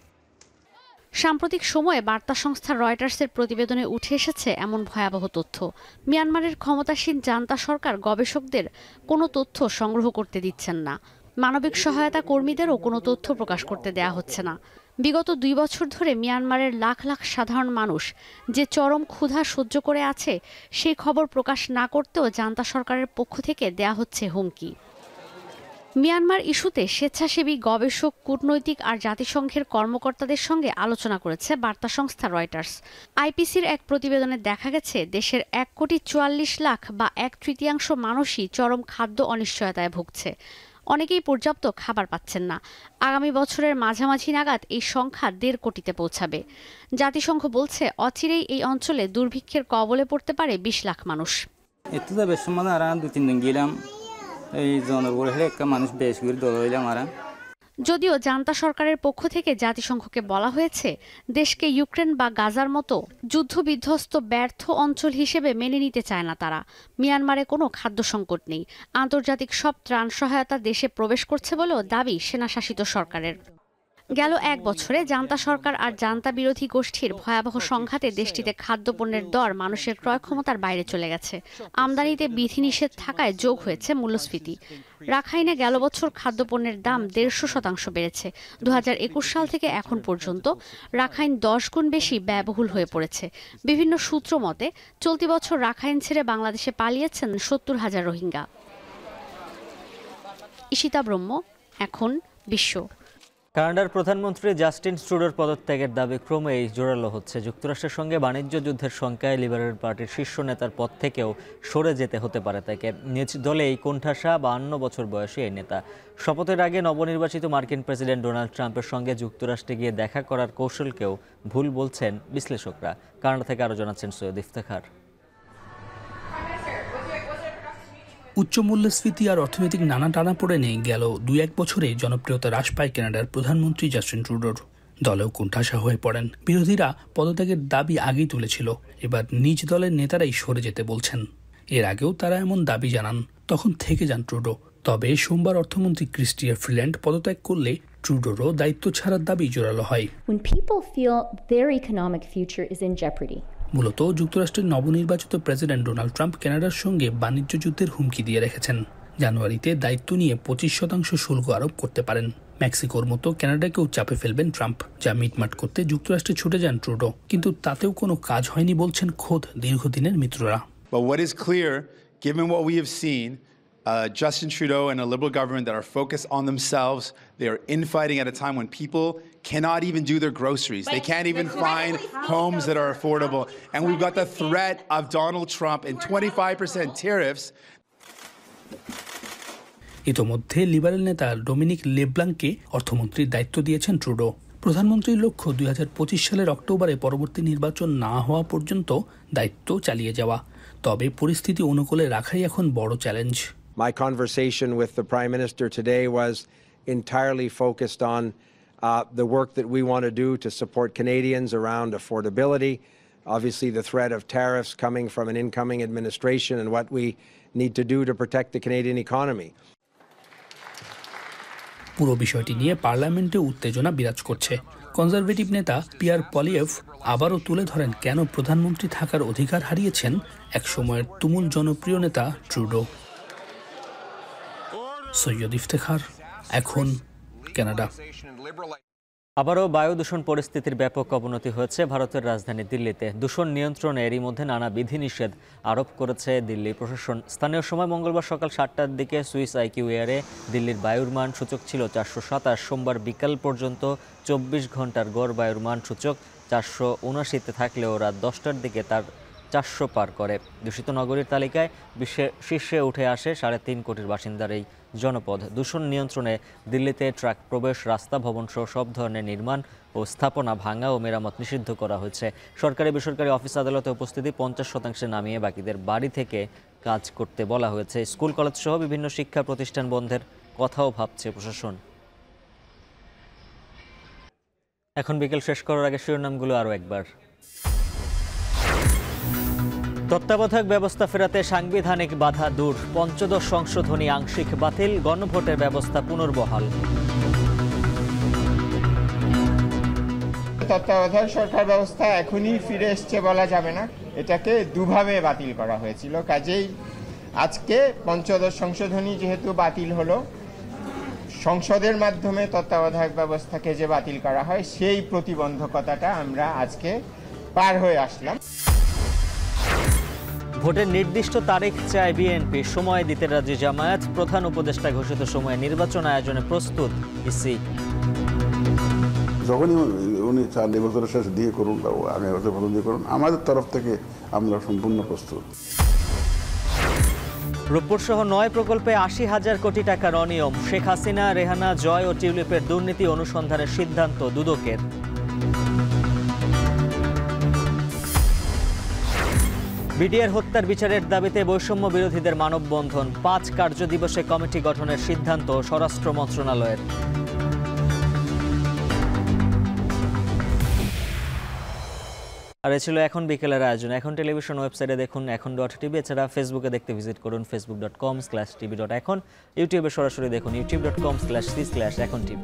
সাম্প্রতিক সময়ে বার্তা সংস্থা রয়টার্সের প্রতিবেদনে উঠে এসেছে এমন ভয়াবহ তথ্য। মিয়ানমারের ক্ষমতাসীন জান্তা সরকার গবেষকদের কোনো তথ্য সংগ্রহ করতে দিচ্ছেন না। মানবিক সহায়তা কর্মীদেরও কোনো তথ্য প্রকাশ করতে দেয়া হচ্ছে না। বিগত 2 বছর ধরে মিয়ানমারের লাখ লাখ সাধারণ মানুষ যে চরম ক্ষুধা সহ্য করে আছে, সেই খবর প্রকাশ না করতেও জান্তা সরকারের পক্ষ থেকে দেয়া হচ্ছে হুমকি। মিয়ানমার ইস্যুতে স্বেচ্ছাসেবী গবেষক, কূটনৈতিক আর জাতিসংঘের কর্মকর্তাদের সঙ্গে আলোচনা করেছে বার্তা সংস্থা রয়টার্স। আইপিসির এক প্রতিবেদনে দেখা গেছে দেশের 1,44,00,000 বা 1/3 মানুষই চরম খাদ্য অনিশ্চয়তায় ভুগছে। অনেকেই পর্যাপ্ত খাবার পাচ্ছেন না। আগামী বছরের মাঝামাঝি নাগাদ এই সংখ্যা 1.5 কোটিতে পৌঁছাবে। জাতিসংঘ বলছে অচিরেই এই অঞ্চলে দুর্ভিক্ষের কবলে পড়তে পারে 20 লাখ মানুষ। যদিও জান্তা সরকারের পক্ষ থেকে জাতিসংঘকে বলা হয়েছে দেশকে ইউক্রেন বা গাজার মতো যুদ্ধবিধ্বস্ত ব্যর্থ অঞ্চল হিসেবে মেনে নিতে চায় না তারা। মিয়ানমারে কোনো খাদ্য সংকট নেই। আন্তর্জাতিক সব ত্রাণ সহায়তা দেশে প্রবেশ করছে বলেও দাবি সেনাশাসিত সরকারের। গেল এক বছরে জান্তা সরকার আর জান্তা বিরোধী গোষ্ঠীর ভয়াবহ সংঘাতে দেশটিতে খাদ্যপণ্যের দর মানুষের ক্রয় ক্ষমতার বাইরে চলে গেছে। আমদানিতে বিধিনিষেধ থাকায় যোগ হয়েছে মূল্যস্ফীতি। রাখাইনে গেল বছর খাদ্যপণ্যের দাম 150% বেড়েছে। 2021 সাল থেকে এখন পর্যন্ত রাখাইন 10 গুণ বেশি ব্যয়বহুল হয়ে পড়েছে। বিভিন্ন সূত্র মতে চলতি বছর রাখাইন ছেড়ে বাংলাদেশে পালিয়েছেন 70,000 রোহিঙ্গা। ঈশিতা ব্রহ্ম, এখন বিশ্ব। কানাডার প্রধানমন্ত্রী জাস্টিন ট্রুডোর পদত্যাগের দাবি ক্রমেই জোরালো হচ্ছে। যুক্তরাষ্ট্রের সঙ্গে বাণিজ্য যুদ্ধের শঙ্কায় লিবারেল পার্টির শীর্ষ নেতার পদ থেকেও সরে যেতে হতে পারে তাকে। নিজ দলেই কোণঠাসা 52 বছর বয়সী এই নেতা। শপথের আগে নবনির্বাচিত মার্কিন প্রেসিডেন্ট ডোনাল্ড ট্রাম্পের সঙ্গে যুক্তরাষ্ট্রে গিয়ে দেখা করার কৌশলকেও ভুল বলছেন বিশ্লেষকরা। কানাডা থেকে আরও জানাচ্ছেন সৈয়দ ইফতেখার। উচ্চ মূল্যস্ফীতি আর অর্থনৈতিক নানা টানাপোড়েনে গেল 2-1 বছরে জনপ্রিয়তা হ্রাস পায় কানাডার প্রধানমন্ত্রী জাস্টিন ট্রুডোর। দলেও কোণঠাসা হয়ে পড়েন। বিরোধীরা পদত্যাগের দাবি আগেই তুলেছিল, এবার নিজ দলের নেতারাই সরে যেতে বলছেন। এর আগেও তারা এমন দাবি জানান, তখন থেকে যান ট্রুডো। তবে সোমবার অর্থমন্ত্রী ক্রিস্টিয়া ফ্রিল্যান্ড পদত্যাগ করলে ট্রুডোরও দায়িত্ব ছাড়ার দাবি জোরালো হয়। মূলত যুক্তরাষ্ট্রের নবনির্বাচিত প্রেসিডেন্ট ডোনাল্ড ট্রাম্প কানাডার সঙ্গে বাণিজ্য যুদ্ধের হুমকি দিয়ে রেখেছেন। জানুয়ারিতে দায়িত্ব নিয়ে 25% শুল্ক আরোপ করতে পারেন। মেক্সিকোর মতো কানাডাকেও চাপে ফেলবেন ট্রাম্প, যা মিটমাট করতে যুক্তরাষ্ট্রে ছুটে যান ট্রুডো। কিন্তু তাতেও কোনো কাজ হয়নি বলছেন খোদ দীর্ঘদিনের মিত্ররা। But what is clear, given what we have seen, Justin Trudeau and a Liberal government that are focused on themselves, they are infighting at a time when people cannot even do their groceries. They can't even find homes that are affordable. And we've got the threat of Donald Trump and 25% tariffs. ইতোমধ্যে লিবারেল নেতা ডোমিনিক লেব্লাঙ্ককে অর্থমন্ত্রীর দায়িত্ব দিয়েছেন ট্রুডো। প্রধানমন্ত্রীর লক্ষ্য 2025 সালের অক্টোবরে পরবর্তী নির্বাচন না হওয়া পর্যন্ত দায়িত্ব চালিয়ে যাওয়া। তবে পরিস্থিতি অনুকূলে রাখাই এখন বড় challenge. My conversation with the Prime Minister today was entirely focused on the work that we want to do to support Canadians around affordability, obviously the threat of tariffs coming from an incoming administration and what we need to do to protect the Canadian economy. পুরো বিষয়টি নিয়ে পার্লামেন্টে উত্তেজনা বিরাজ করছে। কনজারভেটিভ নেতা পিয়ার পলিয়েভ আবারও তুলে ধরেন কেন প্রধানমন্ত্রী থাকার অধিকার হারিয়েছেন একসময়ের তুমুল জনপ্রিয় নেতা ট্রুডো। সৈয়দ ইফতেখার, এখন কানাডা। আবারও বায়ু দূষণ পরিস্থিতির ব্যাপক অবনতি হয়েছে ভারতের রাজধানী দিল্লিতে। দূষণ নিয়ন্ত্রণে এরই মধ্যে নানা বিধিনিষেধ আরোপ করেছে দিল্লি প্রশাসন। স্থানীয় সময় মঙ্গলবার সকাল 7টার দিকে সুইস আইকিউ এয়ারে দিল্লির বায়ুর মান সূচক ছিল 427। সোমবার বিকাল পর্যন্ত 24 ঘন্টার গড় বায়ুর মান সূচক 479-তে থাকলেও রাত 10টার দিকে তার 400 পার করে। দূষিত নগরীর তালিকায় শীর্ষে উঠে আসে 3.5 কোটির বাসিন্দার এই জনপদ। দূষণ নিয়ন্ত্রণে দিল্লিতে ট্রাক প্রবেশ, রাস্তা, ভবন সহ সব ধরনের নির্মাণ ও স্থাপনা ভাঙা ও মেরামত নিষিদ্ধ করা হয়েছে। সরকারি বেসরকারি অফিস আদালতে উপস্থিতি 50% নামিয়ে বাকিদের বাড়ি থেকে কাজ করতে বলা হয়েছে। স্কুল কলেজ সহ বিভিন্ন শিক্ষা প্রতিষ্ঠান বন্ধের কথাও ভাবছে প্রশাসন। এখন বিকেল শেষ করার আগে শিরোনামগুলো আরও একবার। তত্ত্বাবধায়ক ব্যবস্থা ফেরাতে সাংবিধানিক বাধা দূর, পঞ্চদশ সংশোধনী আংশিক বাতিল, গণভোটের ব্যবস্থা পুনর্বহাল। তত্ত্বাবধায়ক সরকার ব্যবস্থা এখনই ফিরে এসছে বলা যাবে না, এটাকে দুভাবে বাতিল করা হয়েছিল। কাজেই আজকে পঞ্চদশ সংশোধনী যেহেতু বাতিল হলো, সংসদের মাধ্যমে তত্ত্বাবধায়ক ব্যবস্থাকে যে বাতিল করা হয় সেই প্রতিবন্ধকতাটা আমরা আজকে পার হয়ে আসলাম। ভোটের নির্দিষ্ট তারিখ চায় বিএনপি, সময় দিতে রাজি জামায়াত। প্রধান উপদেষ্টা ঘোষিত সময়ে নির্বাচন আয়োজনে প্রস্তুত ইসি। যখনই উনি চান এই বছরের শেষে দিয়ে করুন বা আগামী বছর প্রথম দিয়ে করুন, আমাদের তরফ থেকে আমরা সম্পূর্ণ প্রস্তুত। রূপপুর সহ 9 প্রকল্পে 80,000 কোটি টাকার অনিয়ম। শেখ হাসিনা, রেহানা, জয় ও টিউলিপের দুর্নীতি অনুসন্ধানের সিদ্ধান্ত দুদকের। বিডিআর হত্যার বিচারের দাবিতে বৈষম্য বিরোধীদের মানববন্ধন। 5 কার্যদিবসে কমিটি গঠনের সিদ্ধান্ত স্বরাষ্ট্র মন্ত্রণালয়ের। আর এ ছিল এখন বিকেলের আয়োজন। এখন টেলিভিশন ওয়েবসাইটে দেখুন এখন.tv, এছাড়া ফেসবুকে দেখতে ভিজিট করুন facebook.com/tv.এখন, ইউটিউবে সরাসরি দেখুন youtube.com/c/echontv।